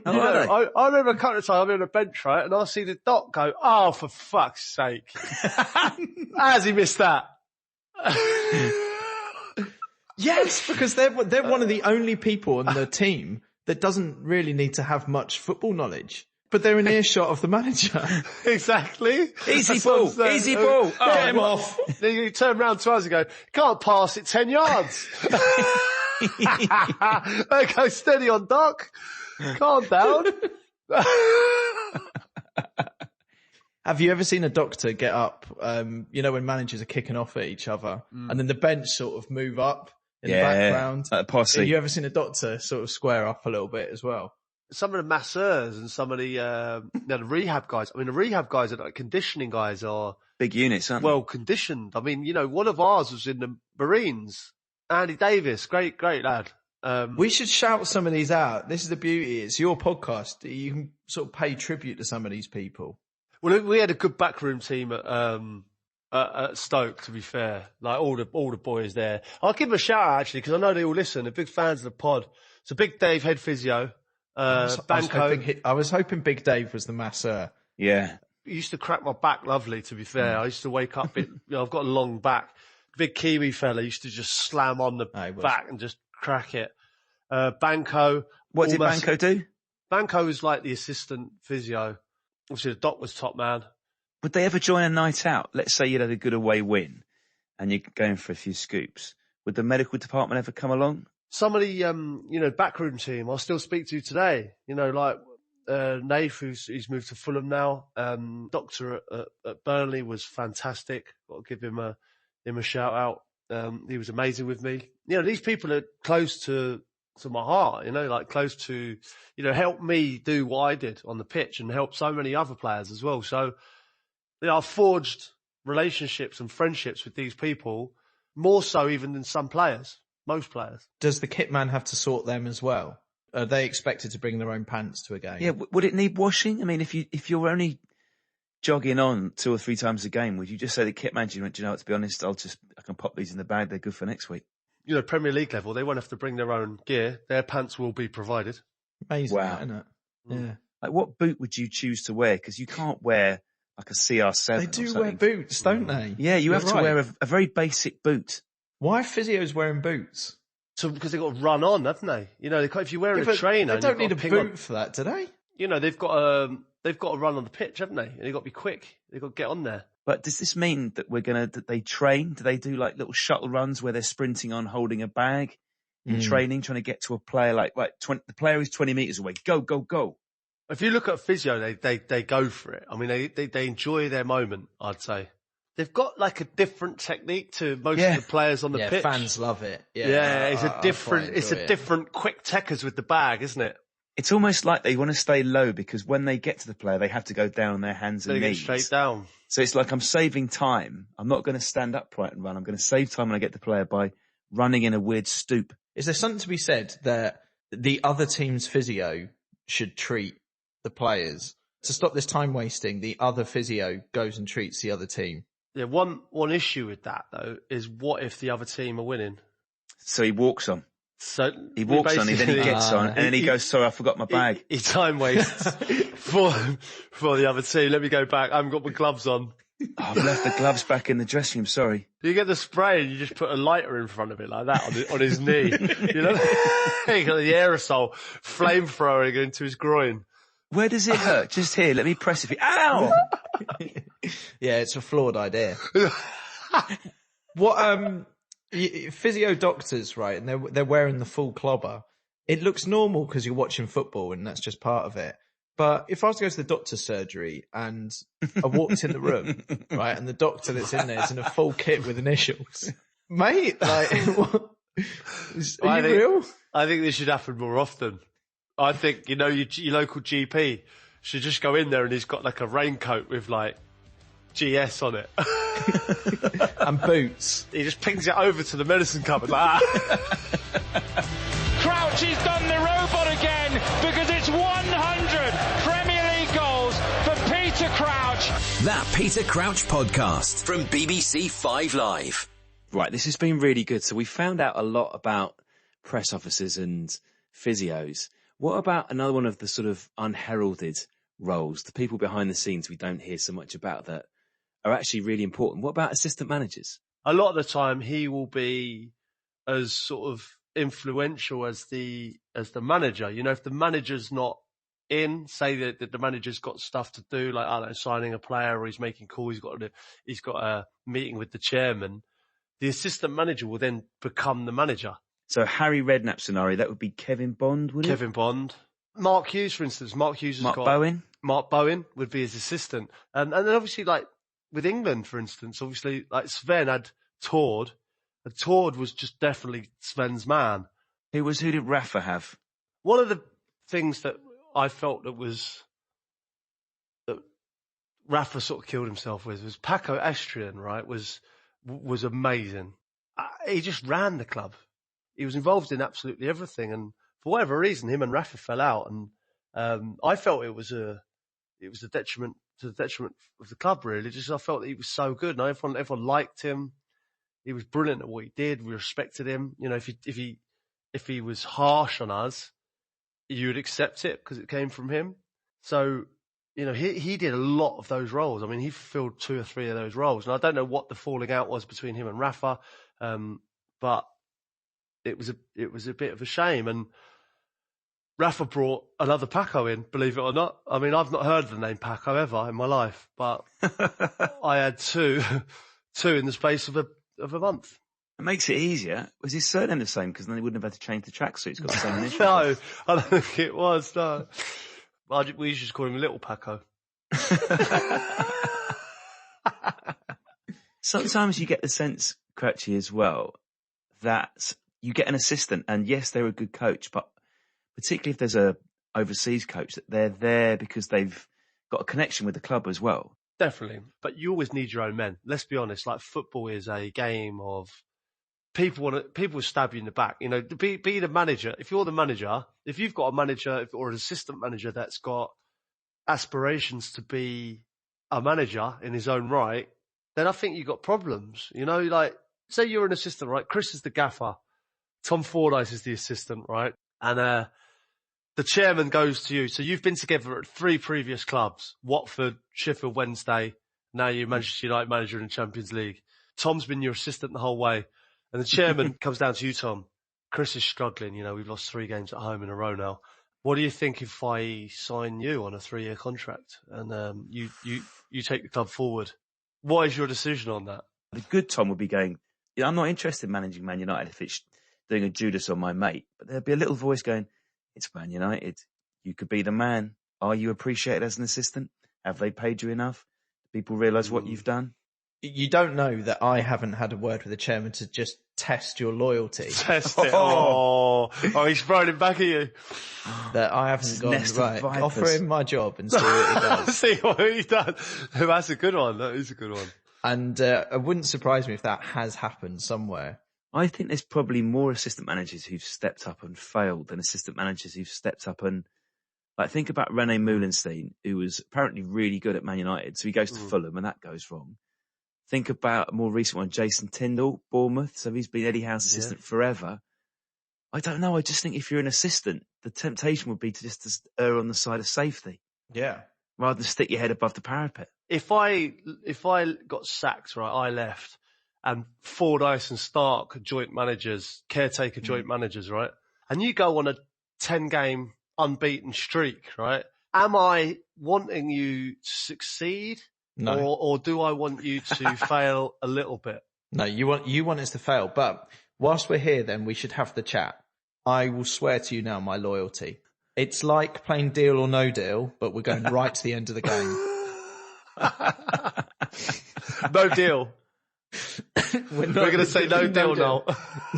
I remember a couple of times I'm in a bench, right, and I see the doc go, oh, for fuck's sake. How's he missed that? Yes, because they're one of the only people on the team that doesn't really need to have much football knowledge. But they're in earshot of the manager. Exactly. Easy ball. Oh, get him off. Then you turn around to us and go, can't pass it 10 yards. Okay, steady on, Doc. Calm down. Have you ever seen a doctor get up, when managers are kicking off at each other and then the bench sort of move up in the background? Posse. Have you ever seen a doctor sort of square up a little bit as well? Some of the masseurs and some of the rehab guys. I mean, the rehab guys and conditioning guys are big units, aren't well conditioned. I mean, one of ours was in the Marines. Andy Davis, great lad. We should shout some of these out. This is the beauty. It's your podcast. You can sort of pay tribute to some of these people. Well, we had a good backroom team at Stoke, to be fair. Like all the boys there. I'll give them a shout out actually, because I know they all listen. They're big fans of the pod. So Big Dave, head physio. I was hoping Big Dave was the masseur. Yeah. He used to crack my back lovely, to be fair. I used to wake up I've got a long back. Big Kiwi fella used to just slam on the back and just crack it. Banco. What did Banco do? Banco was like the assistant physio. Obviously the doc was top man. Would they ever join a night out? Let's say you had a good away win and you're going for a few scoops. Would the medical department ever come along? Some of the, backroom team I'll still speak to today. Nath, he's moved to Fulham now. Doctor at Burnley was fantastic. Got to give him a shout out. He was amazing with me. These people are close to my heart, close to, help me do what I did on the pitch and help so many other players as well. So, I've forged relationships and friendships with these people more so even than some players. Most players. Does the kit man have to sort them as well? Are they expected to bring their own pants to a game? Yeah. Would it need washing? I mean, if you're only jogging on 2 or 3 times a game, would you just say to the kit man, do you know what, to be honest, I can pop these in the bag. They're good for next week. Premier League level, they won't have to bring their own gear. Their pants will be provided. Amazing, wow. Isn't it? Yeah. Like what boot would you choose to wear? Because you can't wear like a CR7. They do wear boots, don't they? Yeah, you have to wear a very basic boot. Why are physios wearing boots? So because they've got to run on, haven't they? If you're wearing a trainer, they don't need a boot for that, do they? They've got to run on the pitch, haven't they? And they've got to be quick. They've got to get on there. But does this mean that that they train? Do they do like little shuttle runs where they're sprinting on holding a bag in training, trying to get to a player the player is 20 meters away. Go, go, go. If you look at physio, they go for it. I mean, they enjoy their moment, I'd say. They've got like a different technique to most of the players on the pitch. Fans love it. It's a different quick techers with the bag, isn't it? It's almost like they want to stay low because when they get to the player, they have to go down on their hands and knees. They get straight down. So it's like I'm saving time. I'm not going to stand upright and run. I'm going to save time when I get the player by running in a weird stoop. Is there something to be said that the other team's physio should treat the players? To stop this time wasting, the other physio goes and treats the other team. Yeah, one issue with that though is what if the other team are winning? So he walks on. So he walks on, and then he gets on, and then he goes, sorry, I forgot my bag. He time wastes for the other team. Let me go back. I haven't got my gloves on. I've left the gloves back in the dressing room, sorry. You get the spray and you just put a lighter in front of it like that on his knee. You got the aerosol flamethrowing into his groin. Where does it hurt? Just here. Let me press it. Ow! Yeah, it's a flawed idea. What, physio doctors, right? And they're wearing the full clobber. It looks normal because you're watching football and that's just part of it. But if I was to go to the doctor's surgery and I walked in the room, right, and the doctor that's in there is in a full kit with initials, mate, are you real? I think this should happen more often. I think, your local GP should just go in there and he's got like a raincoat with like GS on it. And boots. He just pings it over to the medicine cupboard like Crouch has done the robot again because it's 100 Premier League goals for Peter Crouch. That Peter Crouch podcast from BBC 5 Live. Right, this has been really good. So we found out a lot about press officers and physios. What about another one of the sort of unheralded roles, the people behind the scenes we don't hear so much about that are actually really important? What about assistant managers? A lot of the time he will be as sort of influential as the manager. You know, if the manager's not in, say that the manager's got stuff to do, like, I don't know, signing a player, or he's making calls, he's got a meeting with the chairman, the assistant manager will then become the manager. So Harry Redknapp scenario, that would be Kevin Bond, would it? Kevin Bond. Mark Hughes, for instance. Mark Hughes has got... Bowen? Mark Bowen would be his assistant. And then obviously, like, with England, for instance, obviously, like, Sven had Tord, and Tord was just definitely Sven's man. Who did Rafa have? One of the things that I felt that Rafa sort of killed himself with was Paco Estrian, right, was amazing. He just ran the club. He was involved in absolutely everything, and for whatever reason, him and Rafa fell out, and I felt it was a detriment to the detriment of the club, really. Just I felt that he was so good, and everyone liked him. He was brilliant at what he did. We respected him. You know, if he was harsh on us, you would accept it because it came from him. So, you know, he did a lot of those roles. I mean, he filled 2 or 3 of those roles, and I don't know what the falling out was between him and Rafa, but it was a bit of a shame. And Rafa brought another Paco in, believe it or not. I mean, I've not heard the name Paco ever in my life, but I had two in the space of a month. It makes it easier. Was his surname the same? Because then they wouldn't have had to change the tracksuit. It's got the same initials. No, I don't think it was. No, we used to just call him Little Paco. Sometimes you get the sense, Crouchy, as well, that you get an assistant, and yes, they're a good coach, but particularly if there's a overseas coach, that they're there because they've got a connection with the club as well. Definitely. But you always need your own men. Let's be honest, like, football is a game of people stab you in the back. You know, be the manager. If you're the manager, if you've got a manager or an assistant manager that's got aspirations to be a manager in his own right, then I think you've got problems. You know, like, say you're an assistant, right? Chris is the gaffer. Tom Fordyce is the assistant, right? And the chairman goes to you. So you've been together at 3 previous clubs: Watford, Sheffield Wednesday. Now you're Manchester United manager in the Champions League. Tom's been your assistant the whole way. And the chairman comes down to you, Tom. Chris is struggling. You know, we've lost 3 games at home in a row now. What do you think if I sign you on a 3-year contract and you take the club forward? What is your decision on that? The good Tom would be going, yeah, I'm not interested in managing Man United if it's doing a Judas on my mate. But there'd be a little voice going, it's Man United. You could be the man. Are you appreciated as an assistant? Have they paid you enough? Do people realise what you've done? You don't know that I haven't had a word with the chairman to just test your loyalty. Test it. Oh, he's throwing it back at you. That I haven't gone, right, offer him my job and see what he does. See what he does. That's a good one. That is a good one. And it wouldn't surprise me if that has happened somewhere. I think there's probably more assistant managers who've stepped up and failed than assistant managers who've stepped up and, like, think about René Moulenstein, who was apparently really good at Man United. So he goes to Fulham and that goes wrong. Think about a more recent one, Jason Tyndall, Bournemouth. So he's been Eddie Howe's assistant forever. I don't know. I just think if you're an assistant, the temptation would be to just err on the side of safety. Yeah. Rather than stick your head above the parapet. If I got sacked, right, I left, and Fordyce and Stark are joint managers, caretaker joint managers, right? And you go on a 10-game unbeaten streak, right? Am I wanting you to succeed? No. Or do I want you to fail a little bit? No, you want us to fail. But whilst we're here, then we should have the chat. I will swear to you now my loyalty. It's like playing Deal or No Deal, but we're going right to the end of the game. No deal. We're going to say no deal now.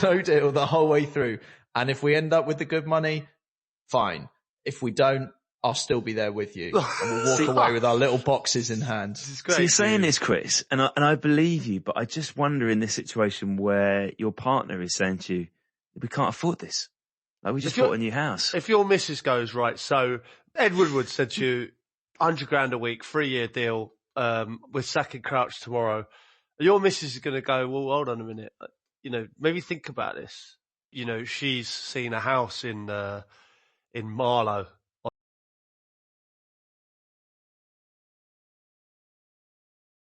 No deal the whole way through. And if we end up with the good money, fine. If we don't, I'll still be there with you. And we'll walk away with our little boxes in hand. So you're saying this, Chris, and I believe you, but I just wonder in this situation where your partner is saying to you, we can't afford this. Like, we just bought a new house. If your missus goes, right, so Ed Woodward said to you, 100 grand a week, 3-year deal, we're sacking Crouch tomorrow. Your missus is going to go, well, hold on a minute. You know, maybe think about this. You know, she's seen a house in in Marlow.